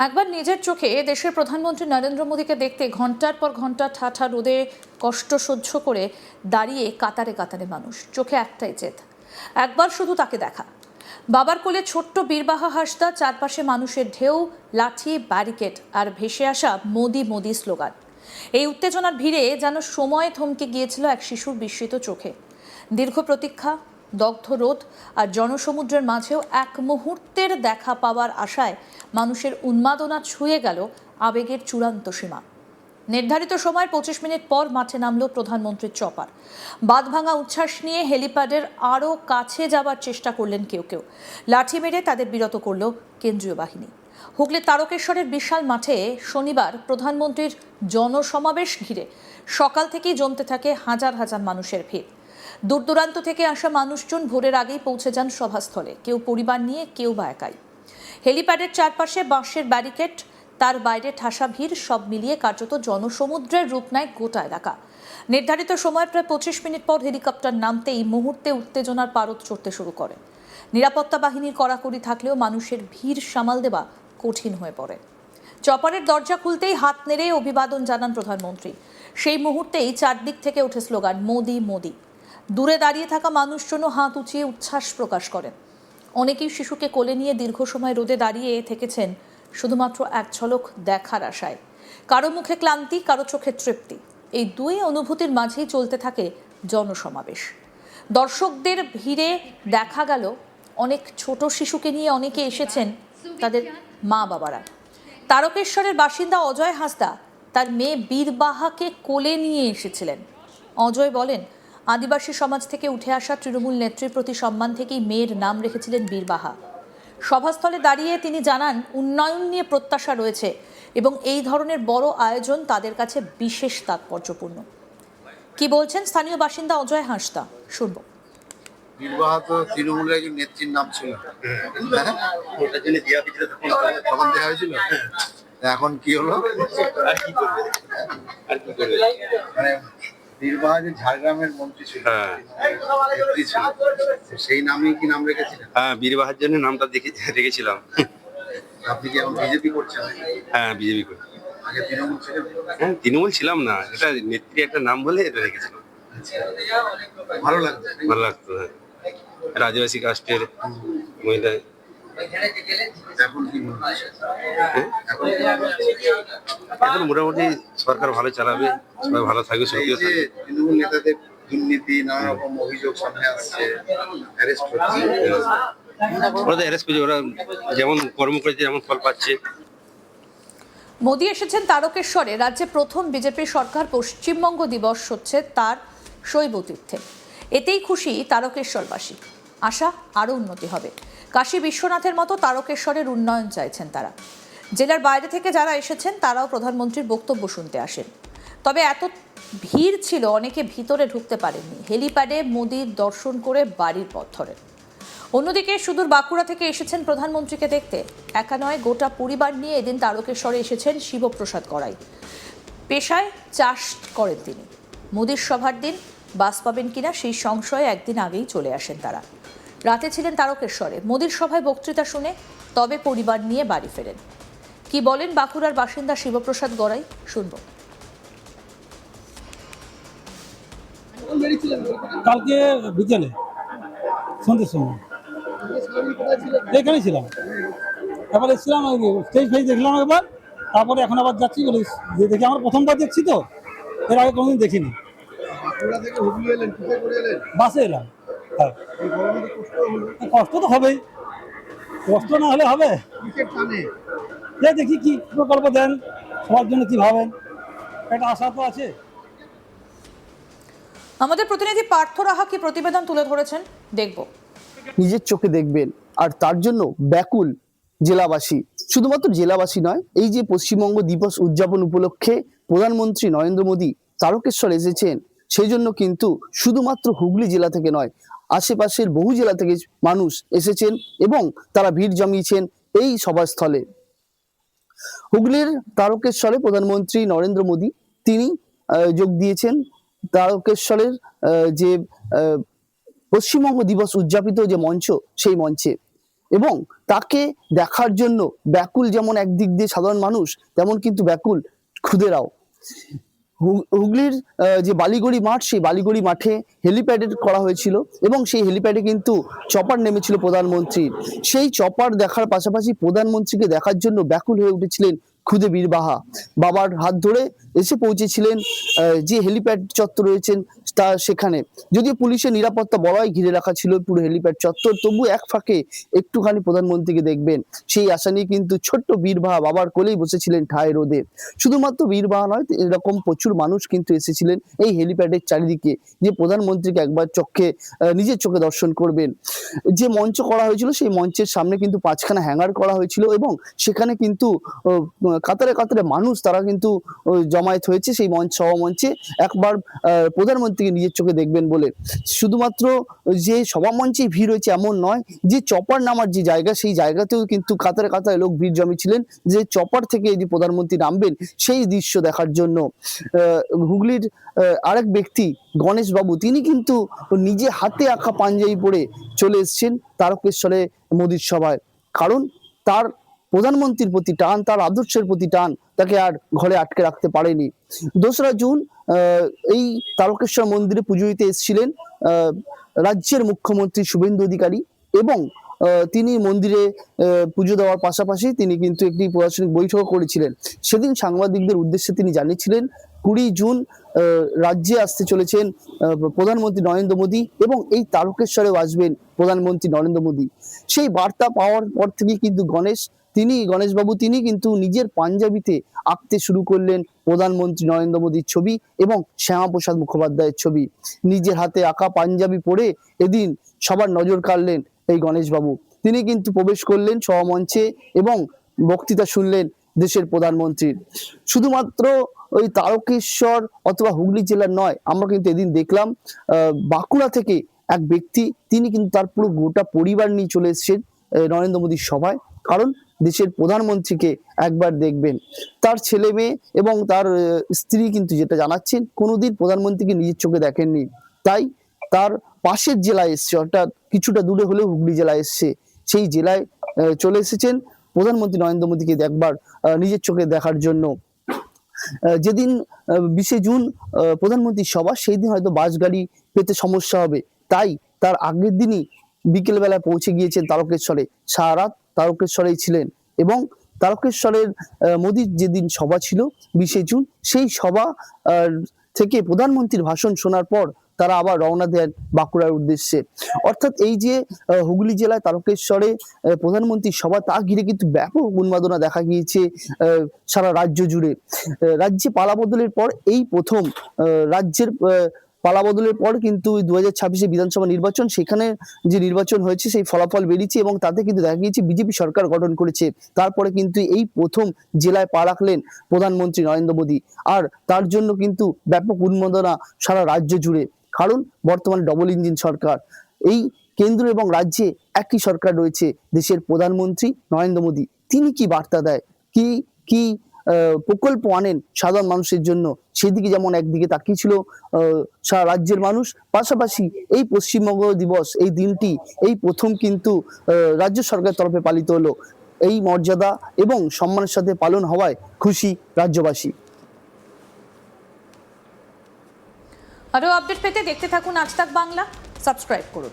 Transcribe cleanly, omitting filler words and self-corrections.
একবার নিজের চোখে দেশের প্রধানমন্ত্রী নরেন্দ্র মোদীকে দেখতে ঘন্টার পর ঘন্টা ঠাঠা রোদে কষ্ট সহ্য করে দাঁড়িয়ে কাতারে কাতারে মানুষ, চোখে একটাই জেদ, একবার শুধু তাকে দেখা। বাবার কোলে ছোট্ট বীরবাহা হাসদা, চারপাশে মানুষের ঢেউ, লাঠি, ব্যারিকেড আর ভেসে আসা মোদি মোদি স্লোগান। এই উত্তেজনার ভিড়ে যেন সময় থমকে গিয়েছিল এক শিশুর বিস্মিত চোখে। দীর্ঘ প্রতীক্ষা, দগ্ধ রোদ আর জনসমুদ্রের মাঝেও এক মুহূর্তের দেখা পাওয়ার আশায় মানুষের উন্মাদনা ছুঁয়ে গেল আবেগের চূড়ান্ত সীমা। নির্ধারিত সময়ের 25 মিনিট পর মাঠে নামল প্রধানমন্ত্রীর চপার। বাঁধভাঙা উচ্ছ্বাস নিয়ে হেলিপ্যাডের আরও কাছে যাবার চেষ্টা করলেন কেউ কেউ। লাঠি মেরে তাদের বিরত করল কেন্দ্রীয় বাহিনী। হুগলির তারকেশ্বরের বিশাল মাঠে শনিবার প্রধানমন্ত্রীর জনসমাবেশ ঘিরে সকাল থেকেই জমতে থাকে হাজার হাজার মানুষের ভিড়। দূর দূরান্ত থেকে আসা মানুষজন ভোরের আগেই পৌঁছে যান সভাস্থলে, কেউ পরিবার নিয়ে, কেউ বা একাই। হেলিপ্যাডের চারপাশে বাঁশের ব্যারিকেড, তার বাইরে ঠাসা ভিড়, সব মিলিয়ে কার্যত জনসমুদ্রের রূপ নেয় গোটা এলাকা। নির্ধারিত সময়ের প্রায় 25 মিনিট পর হেলিকপ্টার নামতেই মুহূর্তে উত্তেজনার পারদ চড়তে শুরু করে। নিরাপত্তা বাহিনীর কড়াকড়ি থাকলেও মানুষের ভিড় সামাল দেওয়া কঠিন হয়ে পড়ে। চপারের দরজা খুলতেই হাত নেড়ে অভিবাদন জানান প্রধানমন্ত্রী। সেই মুহূর্তেই চারদিক থেকে ওঠে স্লোগান মোদি মোদি। দূরে দাঁড়িয়ে থাকা মানুষজনও হাত উঁচিয়ে উচ্ছ্বাস প্রকাশ করেন। অনেকেই শিশুকে কোলে নিয়ে দীর্ঘ সময় রোদে দাঁড়িয়ে থেকেছেন শুধুমাত্র এক ঝলক দেখার আশায়। কারো মুখে ক্লান্তি, কারো চোখে তৃপ্তি। এই দুই অনুভূতির মাঝেই চলতে থাকে জনসমাবেশ। দর্শকদের ভিড়ে দেখা গেল অনেক ছোট শিশুকে নিয়ে অনেকে এসেছেন তাদের মা বাবারা। তারকেশ্বরের বাসিন্দা অজয় হাসদা তার মেয়ে বীরবাহাকে কোলে নিয়ে এসেছিলেন। অজয় বলেন, আদিবাসী সমাজ থেকে উঠে আসা তৃণমূল নেত্রীর প্রতি সম্মান থেকেই মেয়ের নাম রেখেছিলেন বীরবাহা। সভাস্থলে দাঁড়িয়ে তিনি জানান, উন্নয়ন নিয়ে প্রত্যাশা রয়েছে এবং এই ধরনের বড় আয়োজন তাদের কাছে বিশেষ তাৎপর্যপূর্ণ। কি বলছেন স্থানীয় বাসিন্দা অজয় হাসদা, শুনব। বীরবাহা তো তৃণমূলের একজন নেত্রীর নাম ছিল, ওটার জন্য তখন দেওয়া হয়েছিল। এখন কি হলো, মানে বীরবাহা যে ঝাড়গ্রামের মন্ত্রী ছিল, নেত্রী ছিল, সেই নামই কি নাম রেখেছিলেন? হ্যাঁ, বীরবাহার জন্য নামটা রেখেছিলাম। আপনি কি এখন বিজেপি করছেন? হ্যাঁ, বিজেপি করি। আগে তৃণমূল ছিলেন? হ্যাঁ, তৃণমূল ছিলাম না, এটা নেত্রী একটা নাম বলে এটা রেখেছিলাম। ভালো লাগতো, ভালো লাগতো। হ্যাঁ, আদিবাসী কাস্টের মহিলা। এখন কি মনে হয়? এখন মোটামুটি সরকার ভালো চালাবে, সবাই ভালো থাকবে, সুখীও থাকবে। তৃণমূল নেতাদের দুর্নীতি, নানা রকম অভিযোগ সামনে আসছে, অ্যারেস্ট হচ্ছে। ওরা তো অ্যারেস্ট করছে, ওরা যেমন কর্ম করেছে যেমন ফল পাচ্ছে। মোদি এসেছেন তারকেশ্বরে। রাজ্যে প্রথম বিজেপি সরকার পশ্চিমবঙ্গ দিবস হচ্ছে তার শৈবতীর্থে। এতেই খুশি তারকেশ্বরবাসী। আশা আরও উন্নতি হবে। কাশী বিশ্বনাথের মতো তারকেশ্বরের উন্নয়ন চাইছেন তারা। জেলার বাইরে থেকে যারা এসেছেন তারাও প্রধানমন্ত্রীর বক্তব্য শুনতে আসেন। তবে এত ভিড় ছিল, অনেকে ভিতরে ঢুকতে পারেননি। হেলিপ্যাডে মোদির দর্শন করে বাড়ির পথ ধরেন। অন্যদিকে সুদূর বাঁকুড়া থেকে এসেছেন প্রধানমন্ত্রীকে দেখতে। একা নয়, গোটা পরিবার নিয়ে এদিন তারকেশ্বরে এসেছেন শিবপ্রসাদ গড়াই। পেশায় চাষ করেন তিনি। মোদির সভার দিন বাস পাবেন কিনা সেই সংশয়ে একদিন আগেই চলে আসেন তারা। রাতে ছিলেন তারকেশ্বরে। মোদির সভায় বক্তৃতা শুনে তবে পরিবার নিয়ে বাড়ি ফেরেন। কি বলেন বাঁকুড়ার বাসিন্দা শিবপ্রসাদ গড়াই, শুনব। কালকে বিকেলে সন্ধ্যের সময় এখানে ছিলাম, এবার এসেছিলাম, স্টেজ ফেজ দেখলাম একবার, তারপরে এখন আবার যাচ্ছি বলে যে দেখি, আমরা প্রথমবার দেখছি তো, এর আগে কোনোদিন দেখিনি। বাসে এলাম। হ্যাঁ, কষ্ট তো হবেই, কষ্ট না হলে হবে। দেখি কি প্রকল্প দেন, সবার জন্য কি ভাবেন, একটা আশা তো আছে। আমাদের প্রতিনিধি পার্থ রাহা কি প্রতিবেদন তুলে ধরেছেন, দেখব। নিজের চোখে দেখবেন, আর তার জন্য ব্যাকুল জেলাবাসী। শুধুমাত্র জেলাবাসী নয়, এই যে পশ্চিমবঙ্গ দিবস উদযাপন উপলক্ষে প্রধানমন্ত্রী নরেন্দ্র মোদী তারকেশ্বর এসেছেন, সেই জন্য কিন্তু শুধুমাত্র হুগলি জেলা থেকে নয়, আশেপাশের বহু জেলা থেকে মানুষ এসেছেন এবং তারা ভিড় জমিয়েছেন এই সভাস্থলে। হুগলির তারকেশ্বরে প্রধানমন্ত্রী নরেন্দ্র মোদী তিনি যোগ দিয়েছেন তারকেশ্বরের যে পশ্চিমবঙ্গ দিবস উদযাপিত যে মঞ্চ, সেই মঞ্চে। এবং তাকে দেখার জন্য ব্যাকুল যেমন একদিক দিয়ে সাধারণ মানুষ, তেমন কিন্তু ব্যাকুল খুদেরাও। হুগলির যে বালিগড়ি মাঠ, সেই বালিগড়ি মাঠে হেলিপ্যাডের করা হয়েছিল এবং সেই হেলিপ্যাডে কিন্তু চপার নেমেছিল প্রধানমন্ত্রীর। সেই চপার দেখার পাশাপাশি প্রধানমন্ত্রীকে দেখার জন্য ব্যাকুল হয়ে উঠেছিলেন খুদে বীরবাহা। বাবার হাত ধরে এসে পৌঁছেছিলেন যে হেলিপ্যাড চত্বর রয়েছেন তা সেখানে। যদিও পুলিশের নিরাপত্তা বড়াই ঘিরে রাখা ছিল পুরো হেলিপ্যাড চত্বর, তবু এক ফাঁকে একটুখানি প্রধানমন্ত্রীকে দেখবেন সেই আশা নিয়ে কিন্তু ছোট্ট বীরবাহা বাবার কোলেই বসেছিলেন ঠায় রোদে। শুধুমাত্র বীরবাহা নয়, এরকম প্রচুর মানুষ কিন্তু এসেছিলেন এই হেলিপ্যাডের চারিদিকে, যে প্রধানমন্ত্রীকে একবার নিজের চোখে দর্শন করবেন। যে মঞ্চ করা হয়েছিল সেই মঞ্চের সামনে কিন্তু 5খানা হ্যাঙ্গার করা হয়েছিল এবং সেখানে কিন্তু কাতারে কাতারে মানুষ তারা কিন্তু জমায়েত হয়েছে সেই সভা মঞ্চে একবার প্রধানমন্ত্রীকে নিজের চোখে দেখবেন বলে। শুধুমাত্র যে সভা মঞ্চে ভিড় হয়েছে এমন নয়, যে চপার নামার যে জায়গা সেই জায়গাতেও কিন্তু কাতারে কাতারে লোক ভিড় জমিয়েছিলেন, যে চপার থেকে যে প্রধানমন্ত্রী নামবেন সেই দৃশ্য দেখার জন্য। হুগলির আরেক ব্যক্তি গণেশ বাবু, তিনি কিন্তু নিজে হাতে আঁকা পাঞ্জাবি পরে চলে এসেছেন তারকেশ্বরে মোদির সভায়, কারণ তার প্রধানমন্ত্রীর প্রতি টান, তার আদর্শের প্রতি টান তাকে আর ঘরে আটকে রাখতে পারেনি। 2রা জুন এই তারকেশ্বর মন্দিরে পুজো দিতে এসেছিলেন রাজ্যের মুখ্যমন্ত্রী শুভেন্দু অধিকারী এবং তিনি মন্দিরে পুজো দেওয়ার পাশাপাশি তিনি কিন্তু একটি প্রশাসনিক বৈঠক করেছিলেন। সেদিন সাংবাদিকদের উদ্দেশ্যে তিনি জানিয়েছিলেন 20 জুন রাজ্যে আসতে চলেছেন প্রধানমন্ত্রী নরেন্দ্র মোদী এবং এই তারকেশ্বরেও আসবেন প্রধানমন্ত্রী নরেন্দ্র মোদী। সেই বার্তা পাওয়ার পর থেকে কিন্তু গণেশবাবু তিনি কিন্তু নিজের পাঞ্জাবিতে আঁকতে শুরু করলেন প্রধানমন্ত্রী নরেন্দ্র মোদীর ছবি এবং শ্যামাপ্রসাদ মুখোপাধ্যায়ের ছবি। নিজের হাতে আঁকা পাঞ্জাবি পরে এদিন সবার নজর কাড়লেন এই গণেশবাবু। তিনি কিন্তু প্রবেশ করলেন সভা মঞ্চে এবং বক্তৃতা শুনলেন দেশের প্রধানমন্ত্রীর। শুধুমাত্র ওই তারকেশ্বর অথবা হুগলি জেলার নয়, আমরা কিন্তু এদিন দেখলাম বাঁকুড়া থেকে এক ব্যক্তি, তিনি কিন্তু তার পুরো গোটা পরিবার নিয়ে চলে এসেছেন নরেন্দ্র মোদীর সভায়, কারণ দেশের প্রধানমন্ত্রীকে একবার দেখবেন। তার ছেলে মেয়ে এবং তার স্ত্রী কিন্তু যেটা জানাচ্ছেন, কোনোদিন প্রধানমন্ত্রীকে নিজের চোখে দেখেননি, তাই তার পাশের জেলায় এসছে, অর্থাৎ কিছুটা দূরে হলেও হুগলি জেলায় এসছে, সেই জেলায় চলে এসেছেন প্রধানমন্ত্রী নরেন্দ্র মোদীকে একবার নিজের চোখে দেখার জন্য। যেদিন 20 জুন প্রধানমন্ত্রীর সভা, সেই দিন হয়তো বাস গাড়ি পেতে সমস্যা হবে, তাই তার আগের দিনই বিকেলবেলায় পৌঁছে গিয়েছেন তারকেশ্বরে, সারা রাত তারকেশ্বরেই ছিলেন এবং তারকেশ্বরের মোদীর যেদিন সভা ছিল 20 জুন, সেই সভা থেকে প্রধানমন্ত্রীর ভাষণ শোনার পর তারা আবার রওনা দেন বাঁকুড়ার উদ্দেশ্যে। অর্থাৎ এই যে হুগলি জেলায় তারকেশ্বরে প্রধানমন্ত্রীর সভা, তা ঘিরে কিন্তু ব্যাপক উন্মাদনা দেখা গিয়েছে সারা রাজ্য জুড়ে। রাজ্যে পালাবদলের পর এই প্রথম রাজ্যের পালাবদলের পর কিন্তু 2026 বিধানসভা নির্বাচন, সেখানে যে নির্বাচন হয়েছে সেই ফলাফল বেরিয়েছে এবং তাতে কিন্তু দেখা গিয়েছে বিজেপি সরকার গঠন করেছে। তারপরে কিন্তু এই প্রথম জেলায় পা রাখলেন প্রধানমন্ত্রী নরেন্দ্র মোদী, আর তার জন্য কিন্তু ব্যাপক উন্মাদনা সারা রাজ্য জুড়ে, কারণ বর্তমানে ডবল ইঞ্জিন সরকার, এই কেন্দ্র এবং রাজ্যে একই সরকার রয়েছে। দেশের প্রধানমন্ত্রী নরেন্দ্র মোদী তিনি কি বার্তা দেয়, কি কি প্রকল্প আনেন সাধারণ মানুষের জন্য, সেদিকে যেমন একদিকে তাকিয়েছিল সারা রাজ্যের মানুষ, পাশাপাশি এই পশ্চিমবঙ্গ দিবস, এই দিনটি এই প্রথম কিন্তু রাজ্য সরকারের তরফে পালিত হলো। এই মর্যাদা এবং সম্মানের সাথে পালন হওয়ায় খুশি রাজ্যবাসী। আরও আপডেট পেতে দেখতে থাকুন আজ তাক বাংলা, সাবস্ক্রাইব করুন।